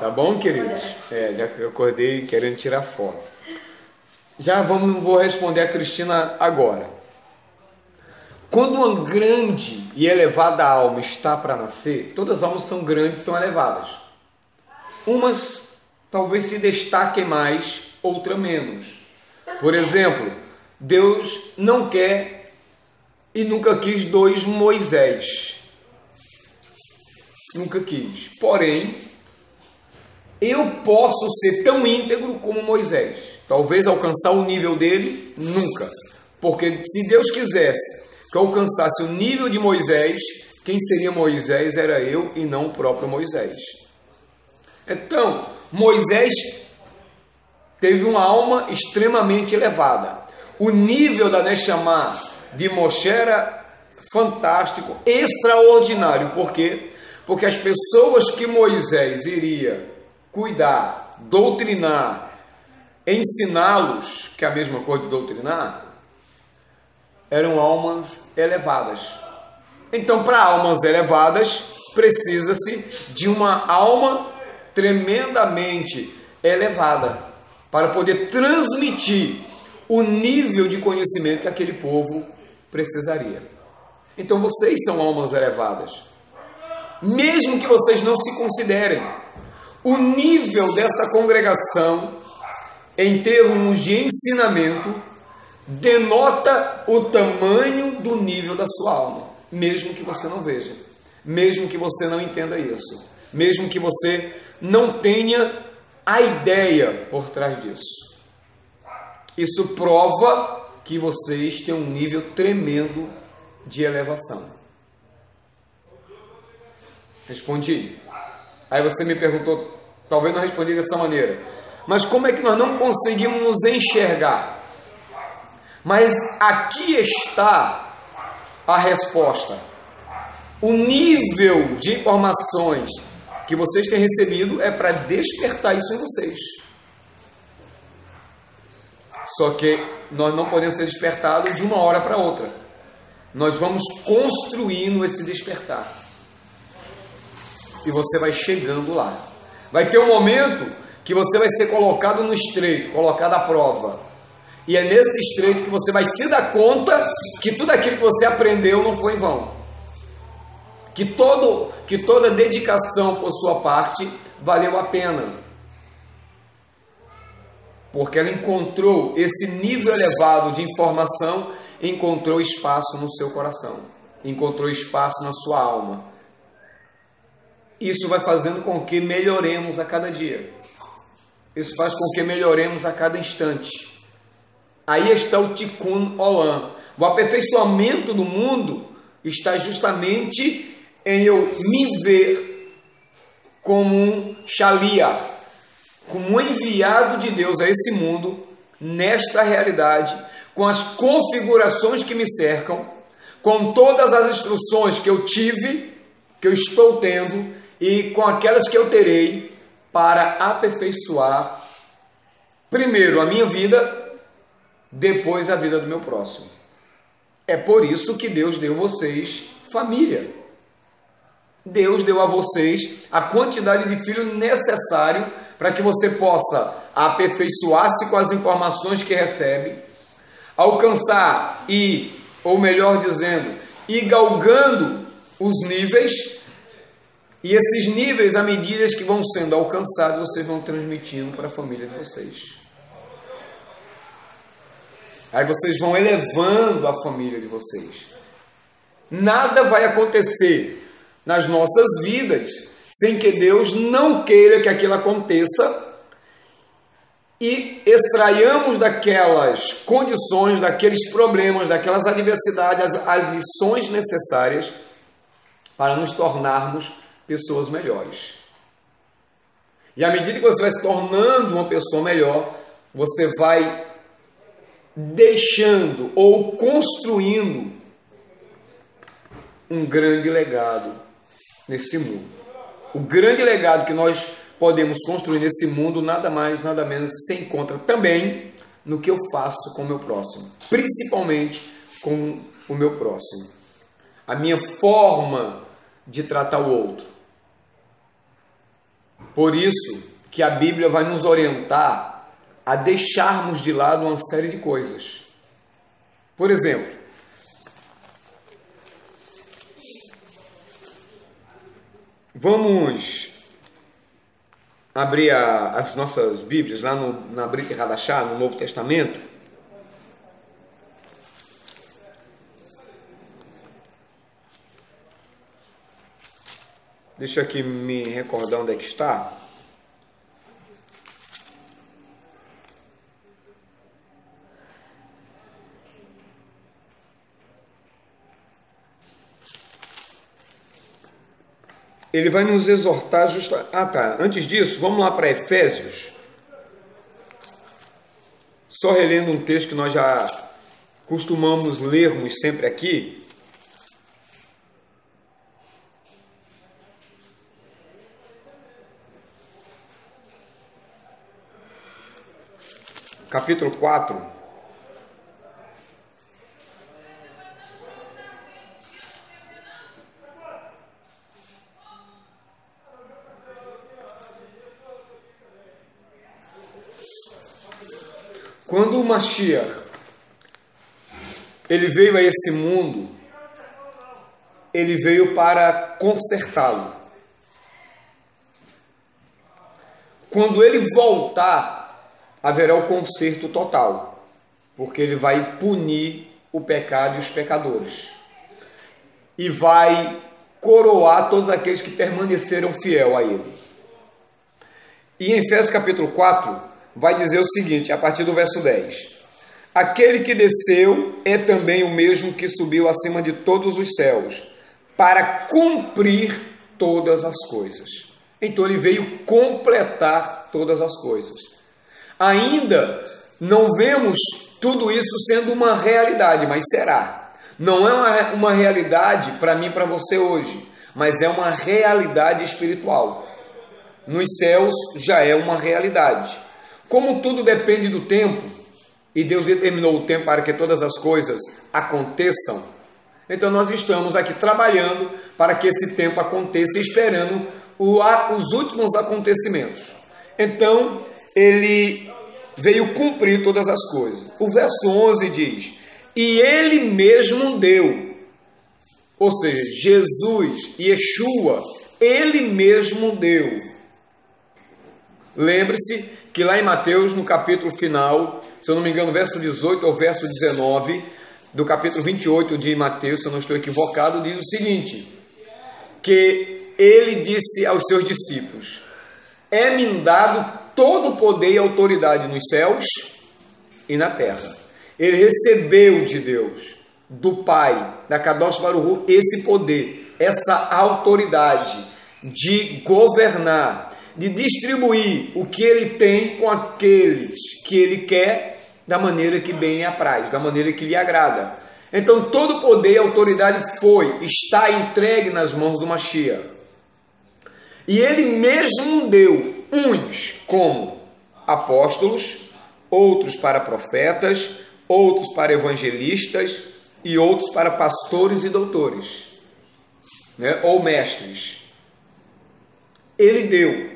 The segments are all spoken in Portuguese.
Tá bom, queridos? Já que eu acordei querendo tirar foto. Vou responder a Cristina agora. Quando uma grande e elevada alma está para nascer, todas as almas são grandes, são elevadas. Umas talvez se destaquem mais, outra menos. Por exemplo, Deus não quer e nunca quis dois Moisés. Nunca quis. Porém, eu posso ser tão íntegro como Moisés. Talvez alcançar o nível dele, nunca. Porque se Deus quisesse que eu alcançasse o nível de Moisés, quem seria Moisés era eu e não o próprio Moisés. Então, Moisés teve uma alma extremamente elevada. O nível da Neshama de Moshe era fantástico, extraordinário. Por quê? Porque as pessoas que Moisés iria cuidar, doutrinar, ensiná-los, que é a mesma coisa de doutrinar, eram almas elevadas. Então, para almas elevadas, precisa-se de uma alma tremendamente elevada para poder transmitir o nível de conhecimento que aquele povo precisaria. Então, vocês são almas elevadas. Mesmo que vocês não se considerem, o nível dessa congregação, em termos de ensinamento, denota o tamanho do nível da sua alma, mesmo que você não veja, mesmo que você não entenda isso, mesmo que você não tenha a ideia por trás disso. Isso prova que vocês têm um nível tremendo de elevação. Respondi. Aí você me perguntou, talvez não respondi dessa maneira, mas como é que nós não conseguimos nos enxergar? Mas aqui está a resposta. O nível de informações que vocês têm recebido é para despertar isso em vocês. Só que nós não podemos ser despertados de uma hora para outra. Nós vamos construindo esse despertar. E você vai chegando lá. Vai ter um momento que você vai ser colocado no estreito, colocado à prova. E é nesse estreito que você vai se dar conta que tudo aquilo que você aprendeu não foi em vão. Que toda dedicação por sua parte valeu a pena. Porque ela encontrou esse nível elevado de informação, encontrou espaço no seu coração, encontrou espaço na sua alma. Isso vai fazendo com que melhoremos a cada dia. Isso faz com que melhoremos a cada instante. Aí está o Tikkun Olam. O aperfeiçoamento do mundo está justamente em eu me ver como um Shaliach, como um enviado de Deus a esse mundo, nesta realidade, com as configurações que me cercam, com todas as instruções que eu tive, que eu estou tendo, e com aquelas que eu terei, para aperfeiçoar, primeiro a minha vida, depois a vida do meu próximo. É por isso que Deus deu a vocês família. Deus deu a vocês a quantidade de filhos necessário para que você possa aperfeiçoar-se com as informações que recebe, alcançar ou melhor dizendo, ir galgando os níveis, e esses níveis, à medida que vão sendo alcançados, vocês vão transmitindo para a família de vocês. Aí vocês vão elevando a família de vocês. Nada vai acontecer nas nossas vidas sem que Deus não queira que aquilo aconteça e extraiamos daquelas condições, daqueles problemas, daquelas adversidades, as lições necessárias para nos tornarmos pessoas melhores. E à medida que você vai se tornando uma pessoa melhor, você vai deixando ou construindo um grande legado nesse mundo. O grande legado que nós podemos construir nesse mundo, nada mais, nada menos, se encontra também no que eu faço com o meu próximo, principalmente com o meu próximo. A minha forma de tratar o outro. Por isso que a Bíblia vai nos orientar a deixarmos de lado uma série de coisas. Por exemplo, vamos abrir as nossas Bíblias lá na Brit Hadashah, no Novo Testamento. Deixa eu aqui me recordar onde é que está. Ele vai nos exortar antes disso, vamos lá para Efésios. Só relendo um texto que nós já costumamos lermos sempre aqui. Capítulo 4. Quando o Mashiach ele veio a esse mundo, ele veio para consertá-lo. Quando ele voltar, haverá o conserto total, porque ele vai punir o pecado e os pecadores. E vai coroar todos aqueles que permaneceram fiel a ele. E em Efésios capítulo 4, vai dizer o seguinte, a partir do verso 10. Aquele que desceu é também o mesmo que subiu acima de todos os céus, para cumprir todas as coisas. Então ele veio completar todas as coisas. Ainda não vemos tudo isso sendo uma realidade, mas será. Não é uma realidade para mim e para você hoje, mas é uma realidade espiritual. Nos céus já é uma realidade. Como tudo depende do tempo, e Deus determinou o tempo para que todas as coisas aconteçam, então nós estamos aqui trabalhando para que esse tempo aconteça, esperando os últimos acontecimentos. Então, ele veio cumprir todas as coisas. O verso 11 diz, e ele mesmo deu, ou seja, Jesus, Yeshua, ele mesmo deu. Lembre-se que lá em Mateus, no capítulo final, se eu não me engano, verso 18 ao verso 19, do capítulo 28 de Mateus, se eu não estou equivocado, diz o seguinte, que ele disse aos seus discípulos, é-me dado todo o poder e autoridade nos céus e na terra. Ele recebeu de Deus, do Pai, da Kadosh Baruch Hu, esse poder, essa autoridade de governar, de distribuir o que ele tem com aqueles que ele quer da maneira que bem lhe apraz, da maneira que lhe agrada. Então todo o poder e autoridade está entregue nas mãos do Mashiach. E ele mesmo deu uns como apóstolos, outros para profetas, outros para evangelistas e outros para pastores e doutores, né? Ou mestres. Ele deu.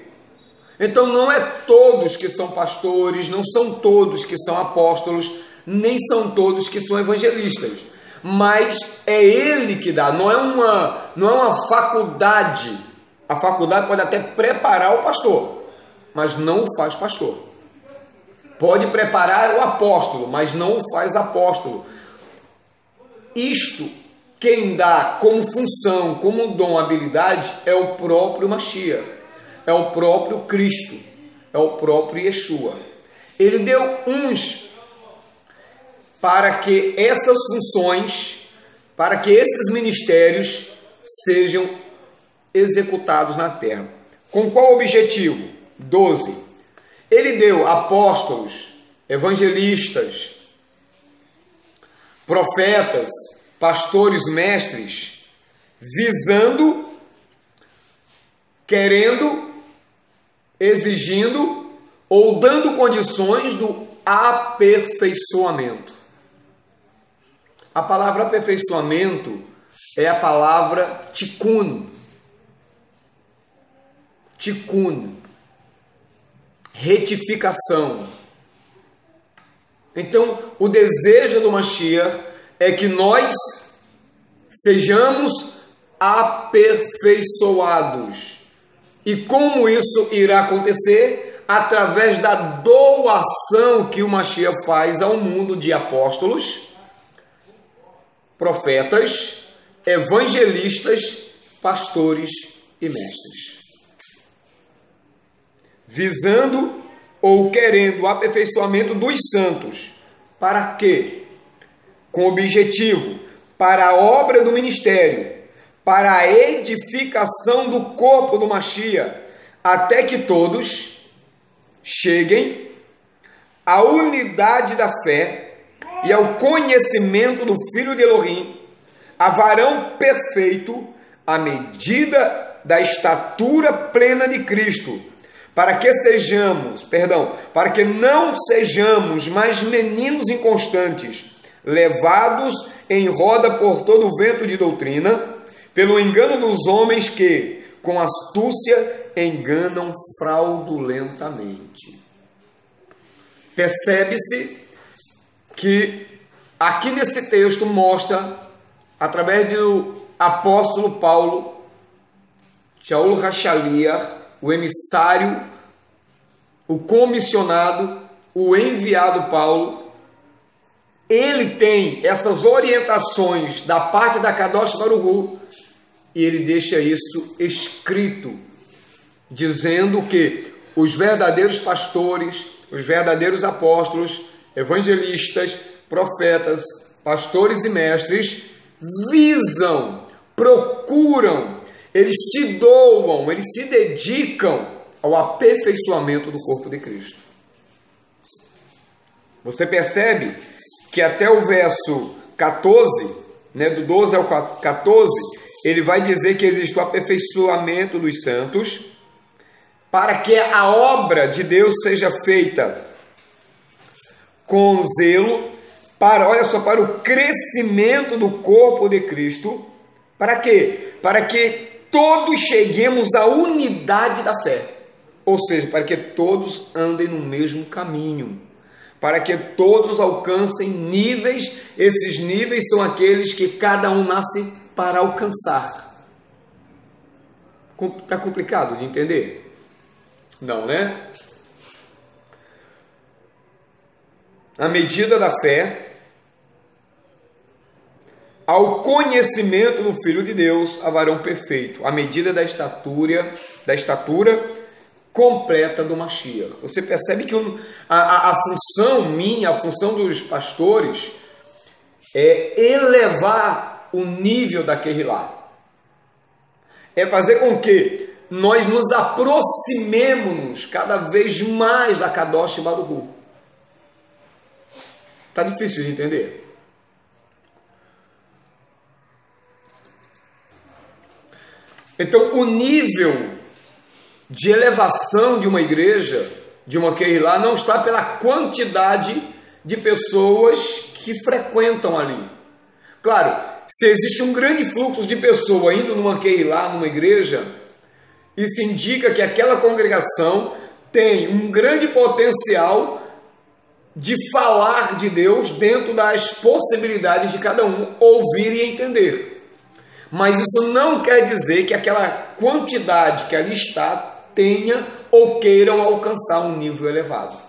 Então não é todos que são pastores, não são todos que são apóstolos, nem são todos que são evangelistas, mas é ele que dá, não é uma faculdade. A faculdade pode até preparar o pastor, mas não o faz pastor. Pode preparar o apóstolo, mas não o faz apóstolo. Isto, quem dá como função, como dom, habilidade, é o próprio Mashiach. É o próprio Cristo, é o próprio Yeshua. Ele deu uns para que essas funções, para que esses ministérios sejam executados na terra. Com qual objetivo? 12. Ele deu apóstolos, evangelistas, profetas, pastores, mestres, visando, querendo, exigindo ou dando condições do aperfeiçoamento. A palavra aperfeiçoamento é a palavra tikkun. Tikkun. retificação. Então, o desejo do Mashiach é que nós sejamos aperfeiçoados. E como isso irá acontecer? Através da doação que o Mashiach faz ao mundo de apóstolos, profetas, evangelistas, pastores e mestres. Visando ou querendo o aperfeiçoamento dos santos. Para quê? Com objetivo, para a obra do ministério, para a edificação do corpo do Mashiach, até que todos cheguem à unidade da fé e ao conhecimento do Filho de Elohim, a varão perfeito, à medida da estatura plena de Cristo, para que não sejamos mais meninos inconstantes, levados em roda por todo o vento de doutrina, pelo engano dos homens que, com astúcia, enganam fraudulentamente. Percebe-se que aqui nesse texto mostra, através do apóstolo Paulo, Shaul HaShaliach, o emissário, o comissionado, o enviado Paulo, ele tem essas orientações da parte da Kadosh Baruch Hu, e ele deixa isso escrito, dizendo que os verdadeiros pastores, os verdadeiros apóstolos, evangelistas, profetas, pastores e mestres visam, procuram, eles se doam, eles se dedicam ao aperfeiçoamento do corpo de Cristo. Você percebe que até o verso 14, do 12 ao 14, ele vai dizer que existe o aperfeiçoamento dos santos, para que a obra de Deus seja feita com zelo, para o crescimento do corpo de Cristo. Para quê? Para que todos cheguemos à unidade da fé. Ou seja, para que todos andem no mesmo caminho. Para que todos alcancem níveis. Esses níveis são aqueles que cada um nasce para alcançar. Está complicado de entender? Não, né? A medida da fé, ao conhecimento do Filho de Deus, a varão perfeito, a medida da estatura completa do Mashiach. Você percebe que a função minha, a função dos pastores, é elevar o nível da Kehillah. É fazer com que nós nos aproximemos cada vez mais da Kadosh Baruch Hu. Está difícil de entender? Então, o nível de elevação de uma igreja, de uma Kehillah, não está pela quantidade de pessoas que frequentam ali. Claro, se existe um grande fluxo de pessoas indo numa Kehillah, numa igreja, isso indica que aquela congregação tem um grande potencial de falar de Deus dentro das possibilidades de cada um ouvir e entender. Mas isso não quer dizer que aquela quantidade que ali está tenha ou queiram alcançar um nível elevado.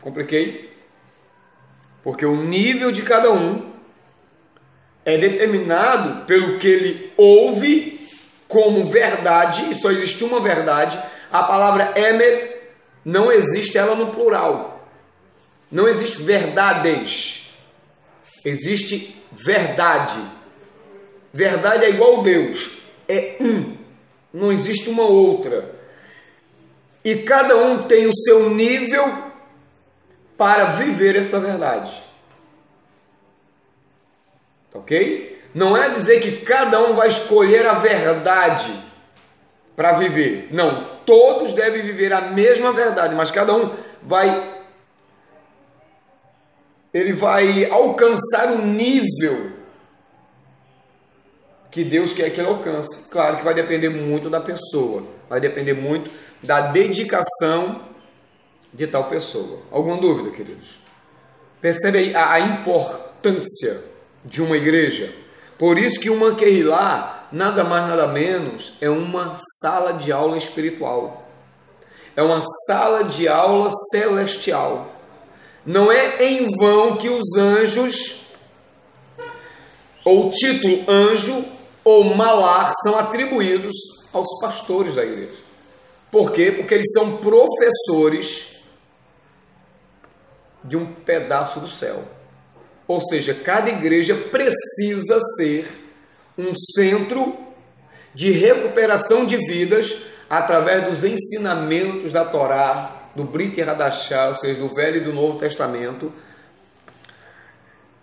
Compliquei? Porque o nível de cada um é determinado pelo que ele ouve como verdade, e só existe uma verdade. A palavra Emet não existe ela no plural. Não existe verdades. Existe verdade. Verdade é igual a Deus. É um. Não existe uma outra. E cada um tem o seu nível para viver essa verdade. Ok? Não é dizer que cada um vai escolher a verdade para viver. Não. Todos devem viver a mesma verdade, mas cada um vai alcançar o nível que Deus quer que ele alcance. Claro que vai depender muito da pessoa, Vai depender muito da dedicação de tal pessoa. Alguma dúvida, queridos? Percebe aí a importância de uma igreja? Por isso que uma Keilah, nada mais nada menos, é uma sala de aula espiritual. É uma sala de aula celestial. Não é em vão que os anjos, ou o título anjo ou malar, são atribuídos aos pastores da igreja. Por quê? Porque eles são professores de um pedaço do céu. Ou seja, cada igreja precisa ser um centro de recuperação de vidas através dos ensinamentos da Torá, do Brit Hadashah, ou seja, do Velho e do Novo Testamento,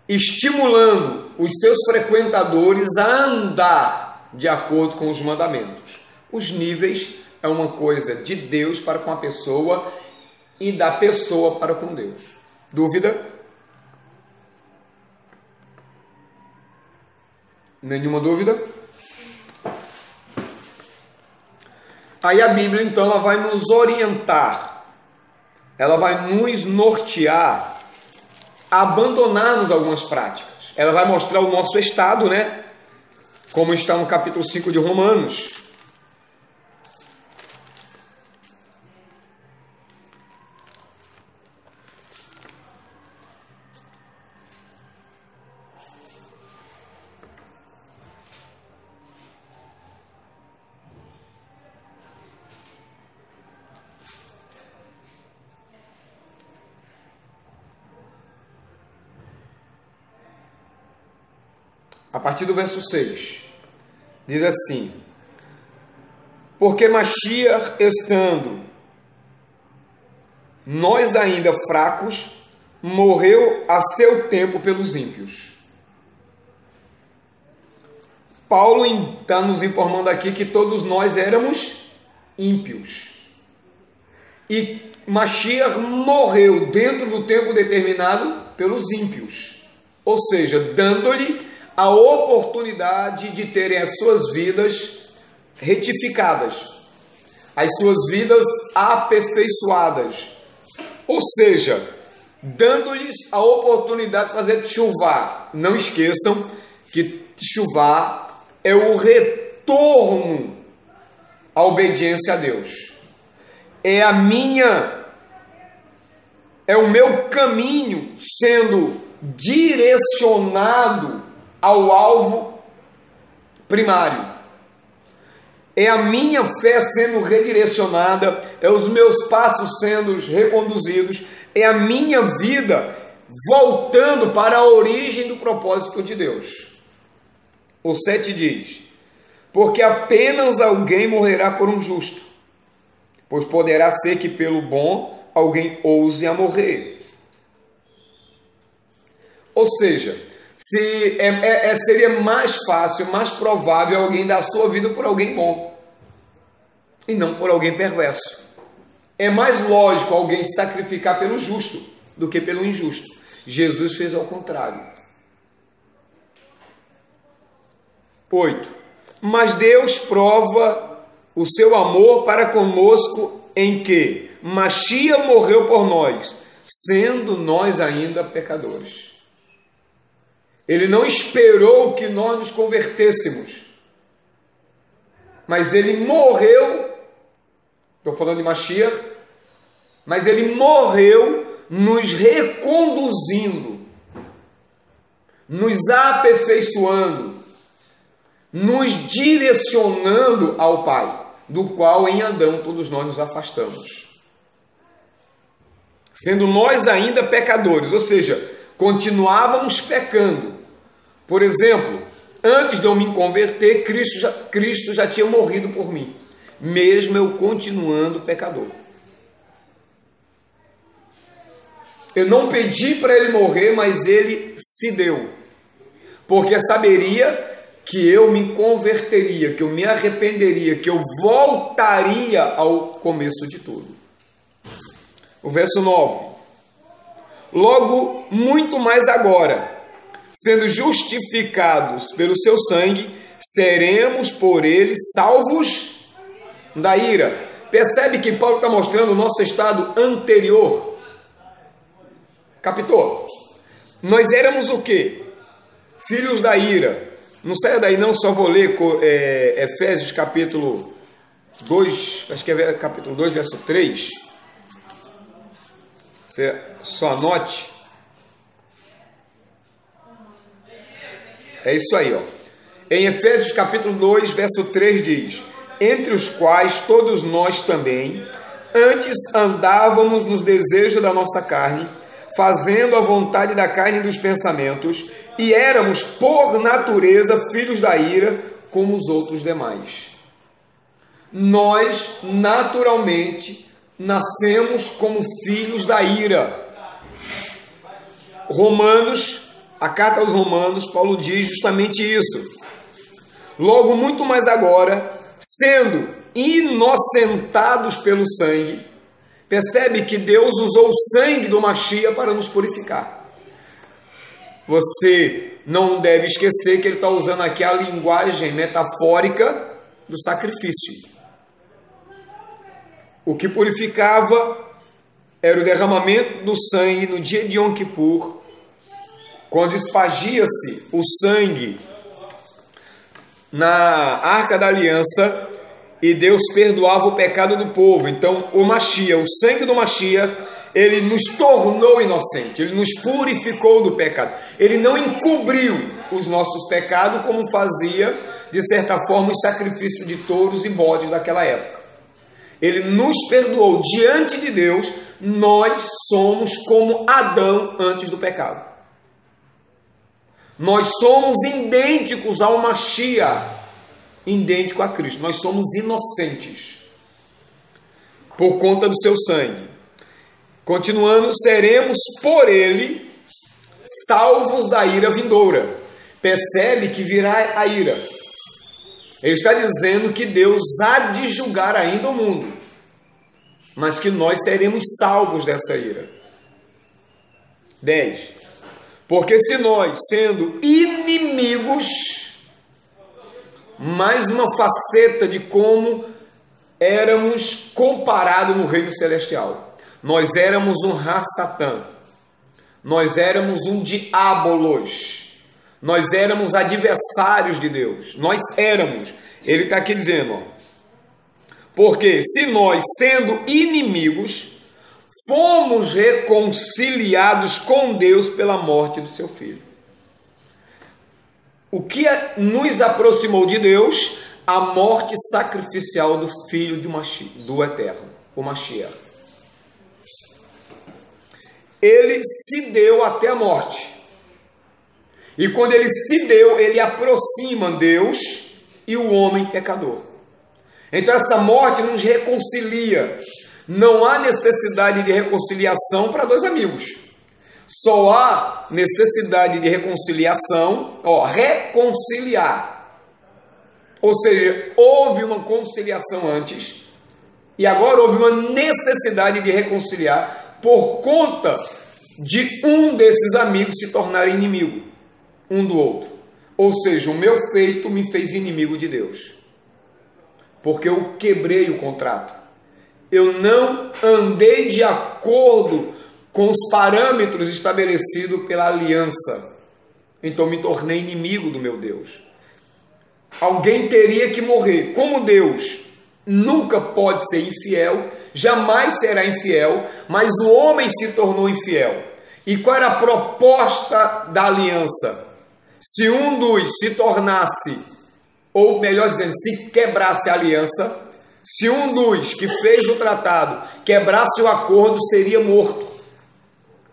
estimulando os seus frequentadores a andar de acordo com os mandamentos. Os níveis é uma coisa de Deus para com a pessoa e da pessoa para com Deus. Dúvida? Nenhuma dúvida? Aí a Bíblia, então, ela vai nos orientar, ela vai nos nortear a abandonarmos algumas práticas. Ela vai mostrar o nosso estado, né? Como está no capítulo 5 de Romanos. A partir do verso 6, diz assim: porque Mashiach estando nós ainda fracos, morreu a seu tempo pelos ímpios. Paulo está nos informando aqui que todos nós éramos ímpios. E Mashiach morreu dentro do tempo determinado pelos ímpios. Ou seja, dando-lhe a oportunidade de terem as suas vidas retificadas, as suas vidas aperfeiçoadas, ou seja, dando-lhes a oportunidade de fazer teshuvá. Não esqueçam que teshuvá é o retorno à obediência a Deus. É o meu caminho sendo direcionado ao alvo primário. É a minha fé sendo redirecionada, é os meus passos sendo reconduzidos, é a minha vida voltando para a origem do propósito de Deus. O 7 diz: porque apenas alguém morrerá por um justo, pois poderá ser que pelo bom alguém ouse a morrer. Ou seja, seria mais fácil, mais provável alguém dar a sua vida por alguém bom e não por alguém perverso. É mais lógico alguém sacrificar pelo justo do que pelo injusto. Jesus fez ao contrário. 8. Mas Deus prova o seu amor para conosco em que Mashiach morreu por nós, sendo nós ainda pecadores. Ele não esperou que nós nos convertêssemos, mas ele morreu, estou falando de Mashiach, mas ele morreu nos reconduzindo, nos aperfeiçoando, nos direcionando ao Pai, do qual em Adão todos nós nos afastamos. Sendo nós ainda pecadores, ou seja, continuávamos pecando. Por exemplo, antes de eu me converter, Cristo já tinha morrido por mim, mesmo eu continuando pecador. Eu não pedi para ele morrer, mas ele se deu, porque saberia que eu me converteria, que eu me arrependeria, que eu voltaria ao começo de tudo. O verso 9. Logo, muito mais agora, sendo justificados pelo seu sangue, seremos por ele salvos da ira. Percebe que Paulo está mostrando o nosso estado anterior. Captou? Nós éramos o quê? Filhos da ira. Não saia daí não, só vou ler Efésios capítulo 2, acho que é capítulo 2, verso 3. Você só anote. É isso aí, ó. Em Efésios capítulo 2, verso 3 diz: entre os quais todos nós também, antes andávamos nos desejos da nossa carne, fazendo a vontade da carne e dos pensamentos, e éramos, por natureza, filhos da ira, como os outros demais. Nós, naturalmente, nascemos como filhos da ira. Romanos, a carta aos Romanos, Paulo diz justamente isso. Logo, muito mais agora, sendo inocentados pelo sangue, percebe que Deus usou o sangue do Mashiach para nos purificar. Você não deve esquecer que ele está usando aqui a linguagem metafórica do sacrifício. O que purificava era o derramamento do sangue no dia de Yom Kippur, quando espagia-se o sangue na Arca da Aliança e Deus perdoava o pecado do povo. Então o Mashiach, o sangue do Mashiach, ele nos tornou inocentes, ele nos purificou do pecado. Ele não encobriu os nossos pecados como fazia, de certa forma, os sacrifícios de touros e bodes daquela época. Ele nos perdoou. Diante de Deus, nós somos como Adão antes do pecado. Nós somos idênticos ao Mashiach, idêntico a Cristo. Nós somos inocentes por conta do seu sangue. Continuando, seremos por ele salvos da ira vindoura. Percebe que virá a ira. Ele está dizendo que Deus há de julgar ainda o mundo, mas que nós seremos salvos dessa ira. 10. Porque se nós, sendo inimigos, mais uma faceta de como éramos comparados no reino celestial. Nós éramos um Ra-Satã, nós éramos um diabolos, nós éramos adversários de Deus, nós éramos. Ele está aqui dizendo, ó, porque se nós, sendo inimigos, fomos reconciliados com Deus pela morte do seu Filho. O que nos aproximou de Deus? A morte sacrificial do Filho do Eterno, o Mashiach. Ele se deu até a morte. E quando ele se deu, ele aproxima Deus e o homem pecador. Então essa morte nos reconcilia. Não há necessidade de reconciliação para dois amigos. Só há necessidade de reconciliação, reconciliar. Ou seja, houve uma conciliação antes e agora houve uma necessidade de reconciliar por conta de um desses amigos se tornar inimigo um do outro. Ou seja, o meu feito me fez inimigo de Deus, porque eu quebrei o contrato. Eu não andei de acordo com os parâmetros estabelecidos pela aliança. Então me tornei inimigo do meu Deus. Alguém teria que morrer. Como Deus nunca pode ser infiel, jamais será infiel, mas o homem se tornou infiel. E qual era a proposta da aliança? Se um dos se tornasse, ou melhor dizendo, se quebrasse a aliança, se um dos que fez o tratado quebrasse o acordo, seria morto.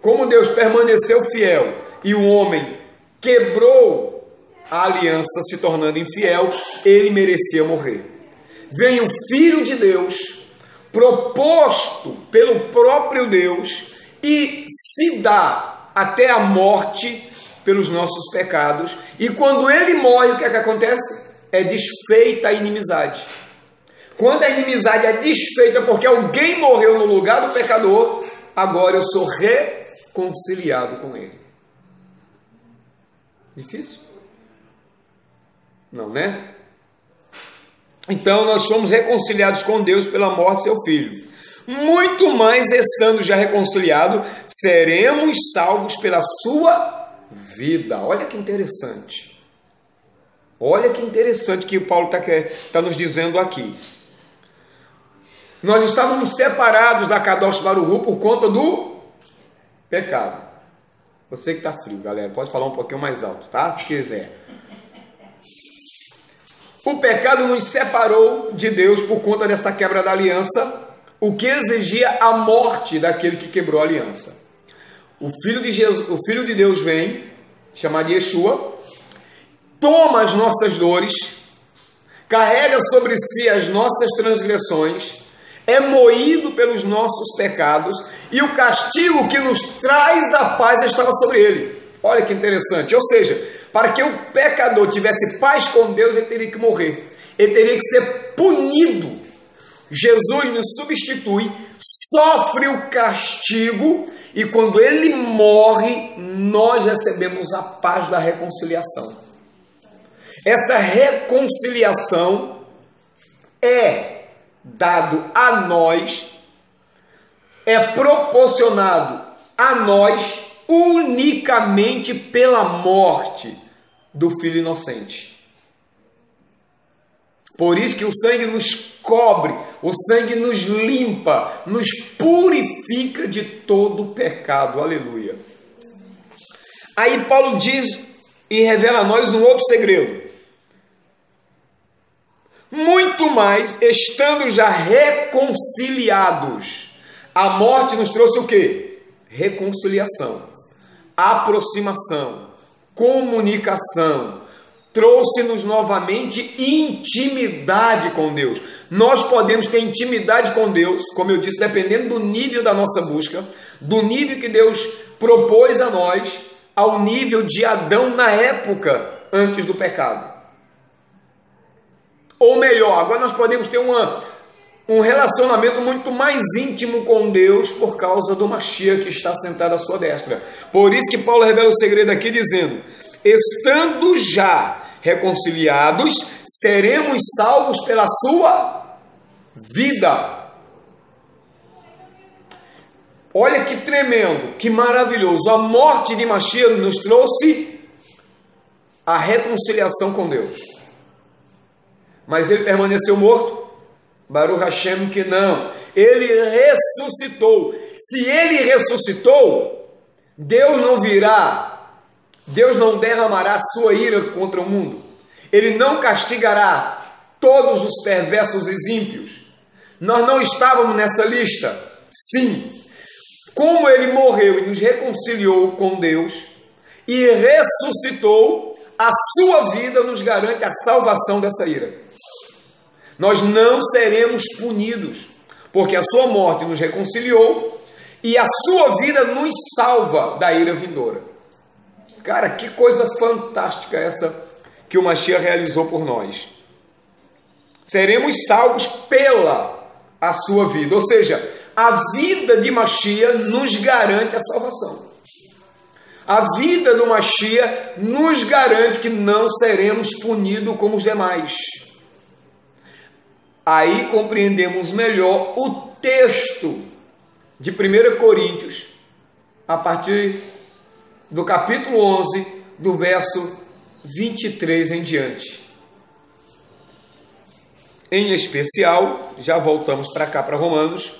Como Deus permaneceu fiel e o homem quebrou a aliança, se tornando infiel, ele merecia morrer. Vem o Filho de Deus, proposto pelo próprio Deus, e se dá até a morte pelos nossos pecados. E quando ele morre, o que é que acontece? É desfeita a inimizade. Quando a inimizade é desfeita porque alguém morreu no lugar do pecador, agora eu sou reconciliado com ele. Difícil? Não, né? Então nós fomos reconciliados com Deus pela morte de seu Filho. Muito mais, estando já reconciliados, seremos salvos pela sua vida. Olha que interessante. Olha que interessante que o Paulo está nos dizendo aqui. Nós estávamos separados da Kadosh Baruch Hu por conta do pecado. Você que está frio, galera, pode falar um pouquinho mais alto, tá? Se quiser. O pecado nos separou de Deus por conta dessa quebra da aliança, o que exigia a morte daquele que quebrou a aliança. O Filho de Deus vem, chamado Yeshua, toma as nossas dores, carrega sobre si as nossas transgressões, é moído pelos nossos pecados, e o castigo que nos traz a paz estava sobre ele. Olha que interessante. Ou seja, para que o pecador tivesse paz com Deus, ele teria que morrer. Ele teria que ser punido. Jesus nos substitui, sofre o castigo, e quando ele morre, nós recebemos a paz da reconciliação. Essa reconciliação é dado a nós, é proporcionado a nós unicamente pela morte do Filho inocente. Por isso que o sangue nos cobre, o sangue nos limpa, nos purifica de todo pecado. Aleluia. Aí Paulo diz e revela a nós um outro segredo. Muito mais, estando já reconciliados. A morte nos trouxe o quê? Reconciliação, aproximação, comunicação. Trouxe-nos novamente intimidade com Deus. Nós podemos ter intimidade com Deus, como eu disse, dependendo do nível da nossa busca, do nível que Deus propôs a nós, ao nível de Adão na época antes do pecado. Ou melhor, agora nós podemos ter um relacionamento muito mais íntimo com Deus por causa do Mashiach que está sentado à sua destra. Por isso que Paulo revela o segredo aqui dizendo: estando já reconciliados, seremos salvos pela sua vida. Olha que tremendo, que maravilhoso. A morte de Mashiach nos trouxe a reconciliação com Deus. Mas ele permaneceu morto? Baruch Hashem que não. Ele ressuscitou. Se ele ressuscitou, Deus não derramará sua ira contra o mundo. Ele não castigará todos os perversos e ímpios. Nós não estávamos nessa lista? Sim. Como ele morreu e nos reconciliou com Deus e ressuscitou, a sua vida nos garante a salvação dessa ira. Nós não seremos punidos, porque a sua morte nos reconciliou e a sua vida nos salva da ira vindoura. Cara, que coisa fantástica essa que o Mashiach realizou por nós. Seremos salvos pela a sua vida, ou seja, a vida de Mashiach nos garante a salvação. A vida do Mashiach nos garante que não seremos punidos como os demais. Aí compreendemos melhor o texto de 1 Coríntios, a partir do capítulo 11, do verso 23 em diante. Em especial, já voltamos para cá, para Romanos.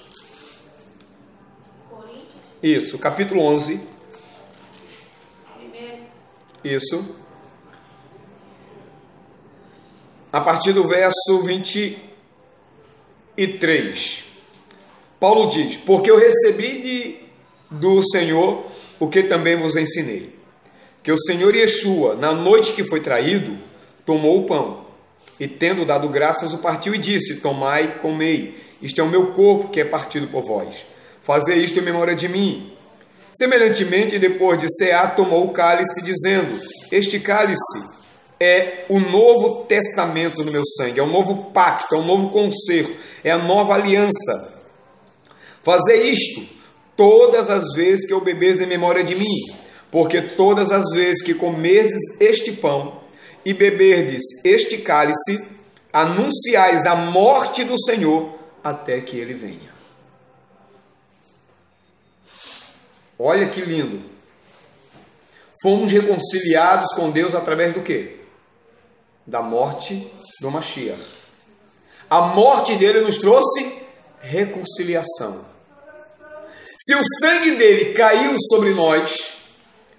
Isso, capítulo 11. Isso. A partir do verso 23. Paulo diz: porque eu recebi do Senhor o que também vos ensinei, que o Senhor Yeshua, na noite que foi traído, tomou o pão, e tendo dado graças, o partiu e disse: tomai e comei, isto é o meu corpo que é partido por vós. Fazei isto em memória de mim. Semelhantemente, depois de cear, tomou o cálice, dizendo: este cálice é o novo testamento no meu sangue, é o novo pacto, é o novo concerto, é a nova aliança. Fazei isto todas as vezes que eu beberes em memória de mim, porque todas as vezes que comerdes este pão e beberdes este cálice, anunciais a morte do Senhor até que ele venha. Olha que lindo. Fomos reconciliados com Deus através do quê? Da morte do Mashiach. A morte dele nos trouxe reconciliação. Se o sangue dele caiu sobre nós,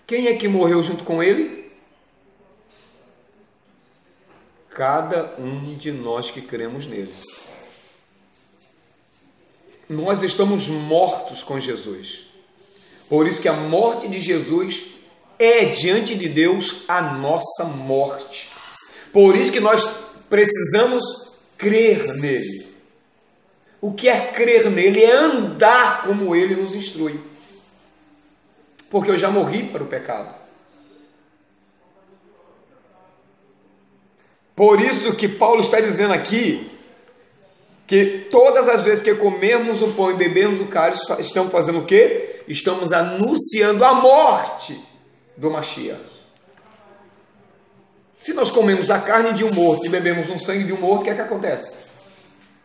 quem é que morreu junto com ele? Cada um de nós que cremos nele. Nós estamos mortos com Jesus. Por isso que a morte de Jesus é diante de Deus a nossa morte. Por isso que nós precisamos crer nele. O que é crer nele? É andar como ele nos instrui. Porque eu já morri para o pecado. Por isso que Paulo está dizendo aqui que todas as vezes que comemos o pão e bebemos o cálice, estamos fazendo o quê? Estamos anunciando a morte do Mashiach. Se nós comemos a carne de um morto e bebemos um sangue de um morto, o que é que acontece?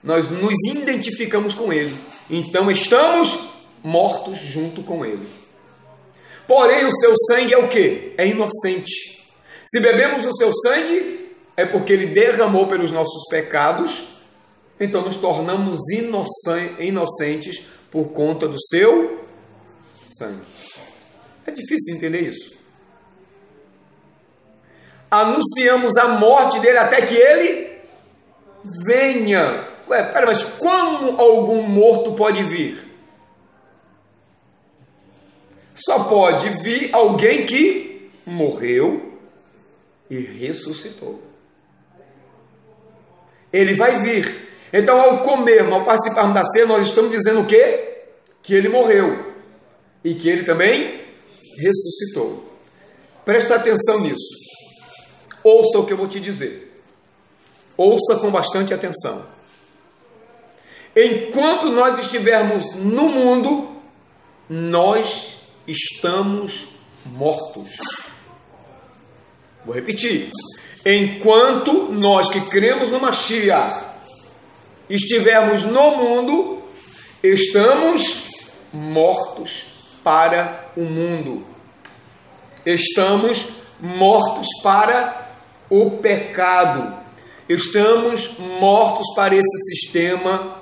Nós nos identificamos com ele. Então estamos mortos junto com ele. Porém, o seu sangue é o quê? É inocente. Se bebemos o seu sangue, é porque ele derramou pelos nossos pecados. Então nos tornamos inocentes por conta do seu sangue. É difícil entender isso. Anunciamos a morte dele até que ele venha. Ué, pera, mas como algum morto pode vir? Só pode vir alguém que morreu e ressuscitou. Ele vai vir. Então, ao comermos, ao participarmos da ceia, nós estamos dizendo o quê? Que ele morreu e que ele também ressuscitou. Presta atenção nisso. Ouça o que eu vou te dizer. Ouça com bastante atenção. Enquanto nós estivermos no mundo, nós estamos mortos. Vou repetir. Enquanto nós que cremos no Mashiach estivermos no mundo, estamos mortos para o mundo. Estamos mortos para o pecado. Estamos mortos para esse sistema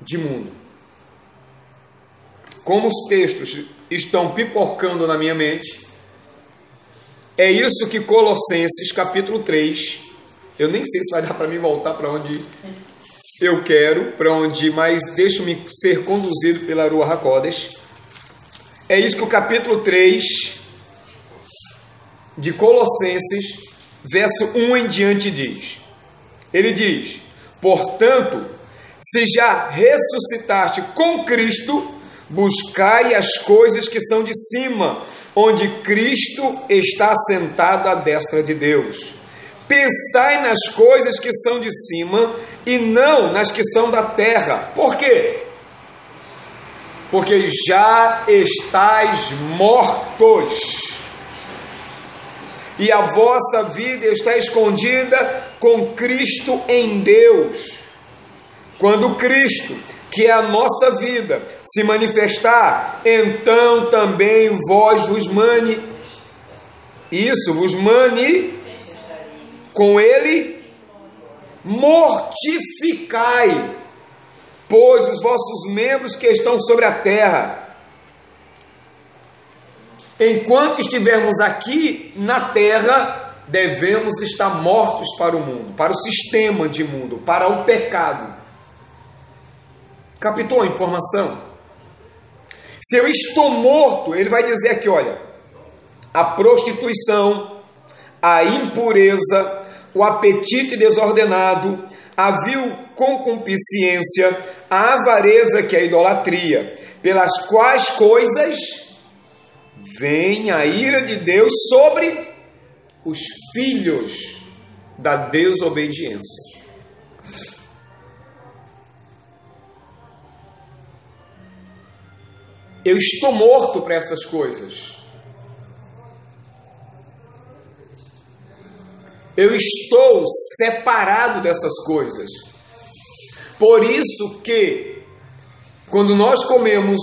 de mundo. Como os textos estão pipocando na minha mente, é isso que Colossenses capítulo 3, eu nem sei se vai dar para mim voltar para onde eu quero, mas deixo-me ser conduzido pela Ruach HaKodesh. É isso que o capítulo 3 de Colossenses, verso 1 em diante diz. Ele diz: portanto, se já ressuscitaste com Cristo, buscai as coisas que são de cima, onde Cristo está sentado à destra de Deus. Pensai nas coisas que são de cima e não nas que são da terra. Por quê? Porque já estáis mortos e a vossa vida está escondida com Cristo em Deus. Quando Cristo, que é a nossa vida, se manifestar, então também vós vos com ele mortificai, pois os vossos membros que estão sobre a terra. Enquanto estivermos aqui na terra, devemos estar mortos para o mundo, para o sistema de mundo, para o pecado. Captou a informação? Se eu estou morto, ele vai dizer aqui, olha, a prostituição, a impureza, o apetite desordenado, a vil concupiscência, a avareza, que é a idolatria, pelas quais coisas vem a ira de Deus sobre os filhos da desobediência. Eu estou morto para essas coisas. Eu estou separado dessas coisas. Por isso que, quando nós comemos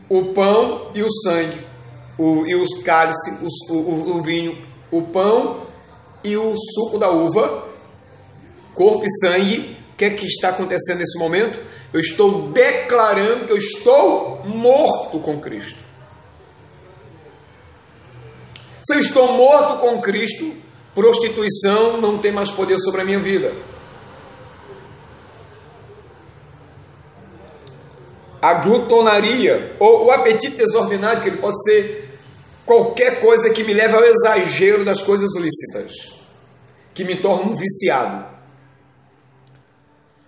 o pão e o sangue, e os cálices, o vinho, o pão e o suco da uva, corpo e sangue, o que é que está acontecendo nesse momento? Eu estou declarando que eu estou morto com Cristo. Se eu estou morto com Cristo, prostituição não tem mais poder sobre a minha vida. A glutonaria, ou o apetite desordenado, que ele pode ser qualquer coisa que me leve ao exagero das coisas lícitas, que me torna um viciado.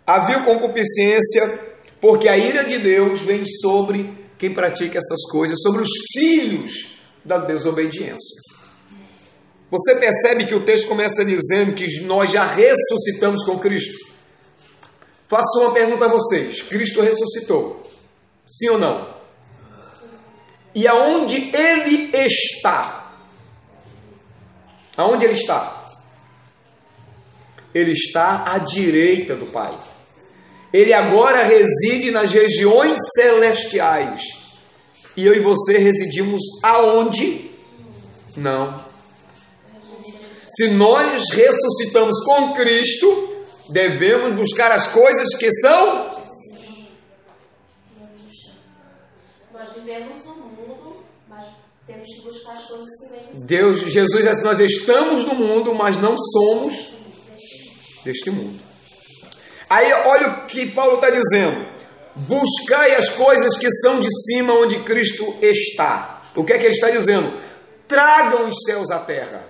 A vil concupiscência, porque a ira de Deus vem sobre quem pratica essas coisas, sobre os filhos da desobediência. Você percebe que o texto começa dizendo que nós já ressuscitamos com Cristo? Faço uma pergunta a vocês: Cristo ressuscitou? Sim ou não? E aonde Ele está? Aonde Ele está? Ele está à direita do Pai. Ele agora reside nas regiões celestiais. E eu e você residimos aonde? Não. Se nós ressuscitamos com Cristo, devemos buscar as coisas que são... Nós vivemos no mundo, mas temos que buscar as coisas que vêm. Jesus disse: nós estamos no mundo, mas não somos deste mundo. Aí olha o que Paulo está dizendo: buscai as coisas que são de cima, onde Cristo está. O que é que ele está dizendo? Tragam os céus à terra.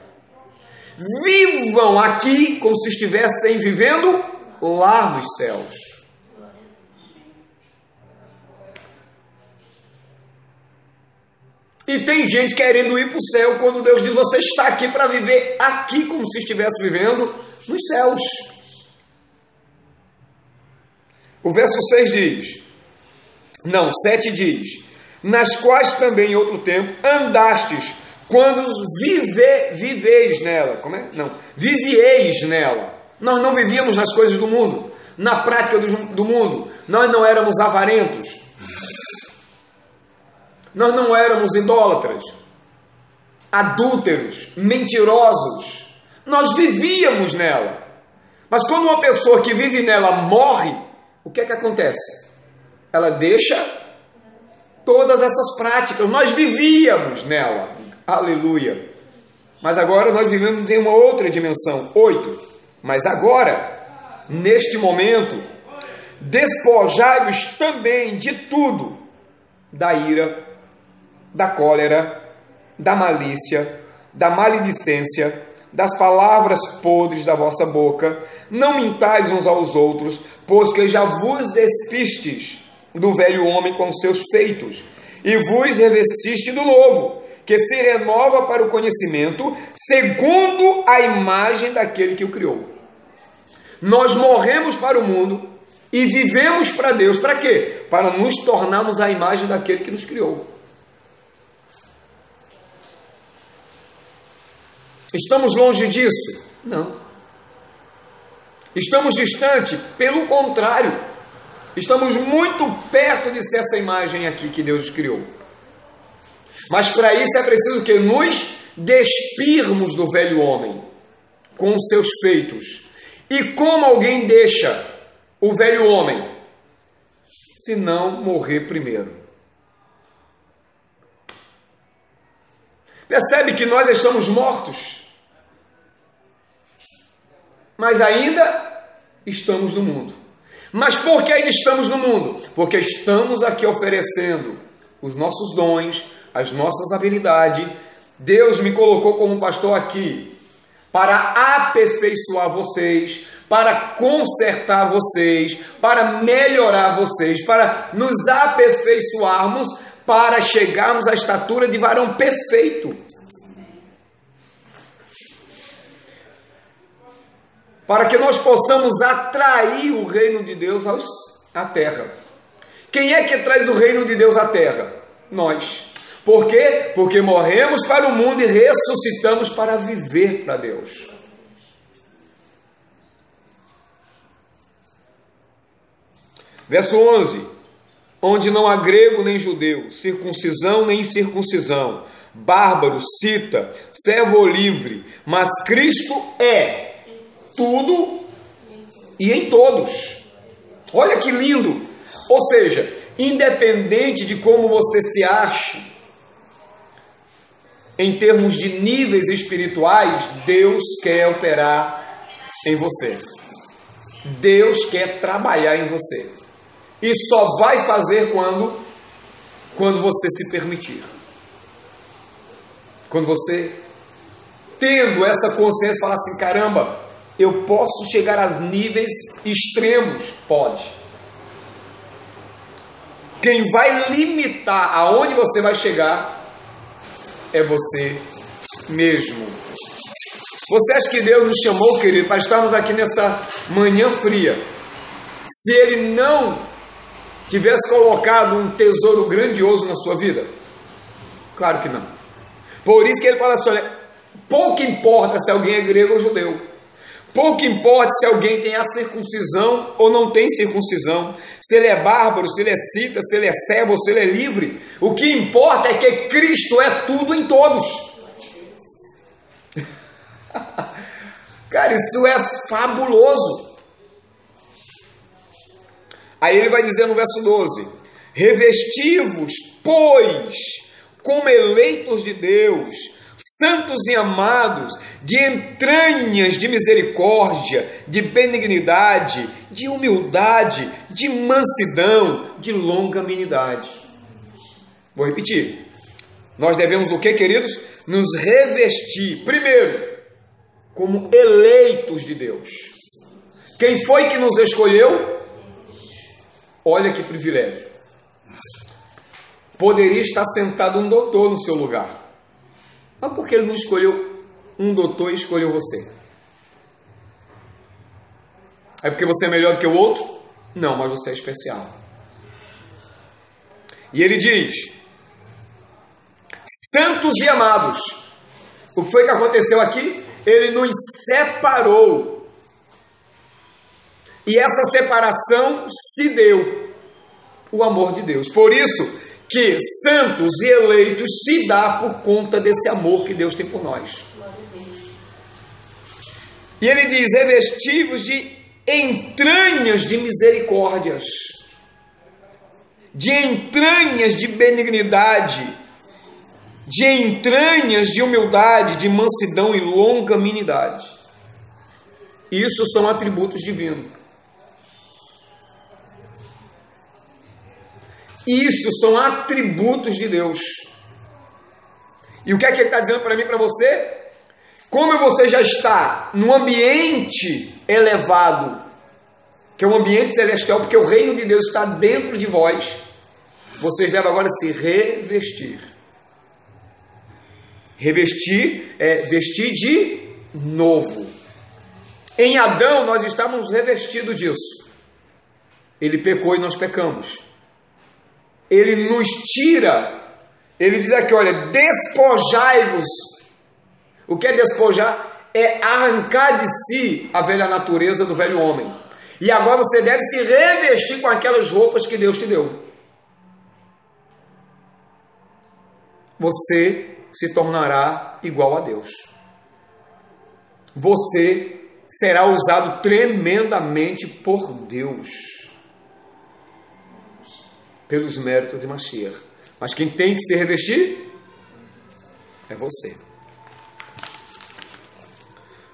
Vivam aqui como se estivessem vivendo lá nos céus. E tem gente querendo ir para o céu quando Deus diz: você está aqui para viver aqui como se estivesse vivendo nos céus. O verso 6 diz, 7 diz: nas quais também em outro tempo andastes, quando viveis nela. Como é? Não, vivieis nela. Nós não vivíamos nas coisas do mundo, na prática do mundo. Nós não éramos avarentos. Nós não éramos idólatras, adúlteros, mentirosos. Nós vivíamos nela. Mas quando uma pessoa que vive nela morre, o que é que acontece? Ela deixa todas essas práticas. Nós vivíamos nela. Aleluia. Mas agora nós vivemos em uma outra dimensão. 8. Mas agora, neste momento, despojai-vos também de tudo: da ira, da cólera, da malícia, da maledicência, das palavras podres da vossa boca. Não mintais uns aos outros, pois que já vos despistes do velho homem com seus feitos, e vos revestiste do novo, que se renova para o conhecimento, segundo a imagem daquele que o criou. Nós morremos para o mundo e vivemos para Deus. Para quê? Para nos tornarmos a imagem daquele que nos criou. Estamos longe disso? Não. Estamos distante? Pelo contrário. Estamos muito perto de ser essa imagem aqui que Deus criou. Mas para isso é preciso que nos despirmos do velho homem, com os seus feitos. E como alguém deixa o velho homem? Se não morrer primeiro. Percebe que nós estamos mortos, mas ainda estamos no mundo. Mas por que ainda estamos no mundo? Porque estamos aqui oferecendo os nossos dons, as nossas habilidades. Deus me colocou como pastor aqui para aperfeiçoar vocês, para consertar vocês, para melhorar vocês, para nos aperfeiçoarmos, para chegarmos à estatura de varão perfeito. Para que nós possamos atrair o reino de Deus à terra. Quem é que traz o reino de Deus à terra? Nós. Por quê? Porque morremos para o mundo e ressuscitamos para viver para Deus. Verso 11: onde não há grego nem judeu, circuncisão nem incircuncisão, bárbaro, cita, servo ou livre, mas Cristo é tudo e em todos. Olha que lindo! Ou seja, independente de como você se ache, em termos de níveis espirituais, Deus quer operar em você. Deus quer trabalhar em você. E só vai fazer quando você se permitir. Quando você, tendo essa consciência, falar assim, caramba, eu posso chegar a níveis extremos? Pode. Quem vai limitar aonde você vai chegar é você mesmo. Você acha que Deus nos chamou, querido, para estarmos aqui nessa manhã fria? Se Ele não tivesse colocado um tesouro grandioso na sua vida? Claro que não. Por isso que Ele fala assim, olha, pouco importa se alguém é grego ou judeu. Pouco importa se alguém tem a circuncisão ou não tem circuncisão, se ele é bárbaro, se ele é cita, se ele é servo ou se ele é livre. O que importa é que Cristo é tudo em todos. Cara, isso é fabuloso. Aí ele vai dizer no verso 12: revesti-vos, pois, como eleitos de Deus, santos e amados, de entranhas de misericórdia, de benignidade, de humildade, de mansidão, de longanimidade. Vou repetir. Nós devemos o que, queridos? Nos revestir, primeiro, como eleitos de Deus. Quem foi que nos escolheu? Olha que privilégio. Poderia estar sentado um doutor no seu lugar. Mas por que ele não escolheu um doutor e escolheu você? É porque você é melhor do que o outro? Não, mas você é especial. E ele diz: santos e amados. O que foi que aconteceu aqui? Ele nos separou. E essa separação se deu. O amor de Deus. Por isso que santos e eleitos se dá por conta desse amor que Deus tem por nós. E ele diz: revesti-vos de entranhas de misericórdias, de entranhas de benignidade, de entranhas de humildade, de mansidão e longanimidade. Isso são atributos divinos. Isso são atributos de Deus. E o que é que ele está dizendo para mim e para você? Como você já está num ambiente elevado, que é um ambiente celestial, porque o reino de Deus está dentro de vós, vocês devem agora se revestir. Revestir é vestir de novo. Em Adão nós estávamos revestidos disso. Ele pecou e nós pecamos. Ele nos tira, ele diz aqui, olha, despojai-vos. O que é despojar? É arrancar de si a velha natureza do velho homem. E agora você deve se revestir com aquelas roupas que Deus te deu. Você se tornará igual a Deus. Você será usado tremendamente por Deus. Pelos méritos de Mashiach. Mas quem tem que se revestir é você.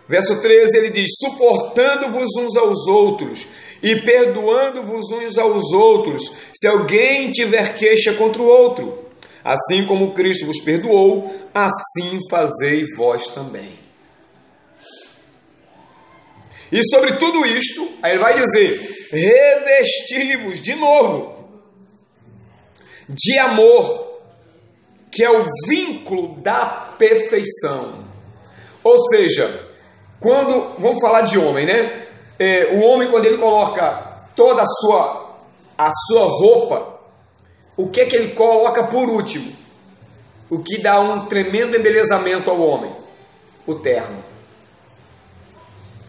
Verso 13 ele diz: suportando-vos uns aos outros e perdoando-vos uns aos outros, se alguém tiver queixa contra o outro. Assim como Cristo vos perdoou, assim fazei vós também. E sobre tudo isto, aí ele vai dizer: revesti-vos de novo de amor, que é o vínculo da perfeição. Ou seja, quando, vamos falar de homem, né? O homem, quando ele coloca toda a sua roupa, o que é que ele coloca por último? O que dá um tremendo embelezamento ao homem? O terno.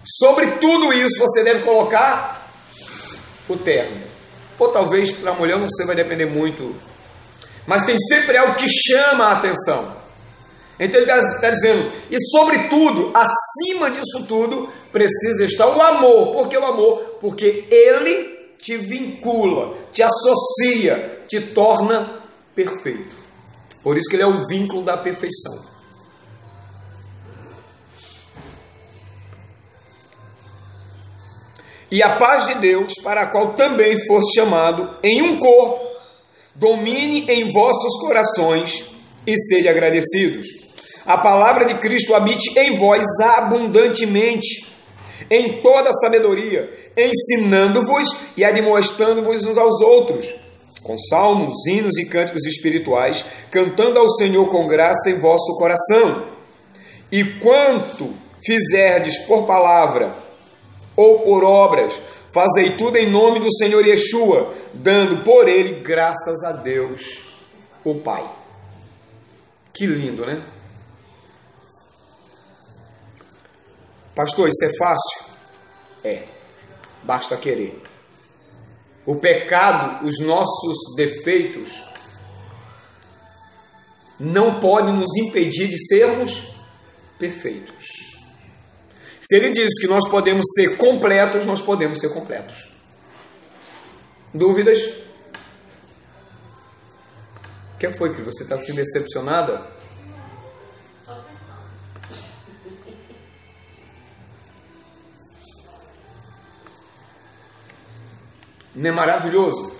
Sobre tudo isso você deve colocar o terno. Ou talvez para a mulher, não sei, vai depender muito. Mas tem sempre algo que chama a atenção. Então ele está dizendo, e sobretudo, acima disso tudo, precisa estar o amor. Por que o amor? Porque ele te vincula, te associa, te torna perfeito. Por isso que ele é o vínculo da perfeição. E a paz de Deus, para a qual também foste chamado em um corpo, domine em vossos corações e sede agradecidos. A palavra de Cristo habite em vós abundantemente, em toda sabedoria, ensinando-vos e admoestando-vos uns aos outros, com salmos, hinos e cânticos espirituais, cantando ao Senhor com graça em vosso coração. E quanto fizerdes por palavra ou por obras, fazei tudo em nome do Senhor Yeshua, dando por ele graças a Deus, o Pai. Que lindo, né? Pastor, isso é fácil? É. Basta querer. O pecado, os nossos defeitos, não podem nos impedir de sermos perfeitos. Se ele diz que nós podemos ser completos, nós podemos ser completos. Dúvidas? O que foi que você está assim decepcionada? Não é maravilhoso?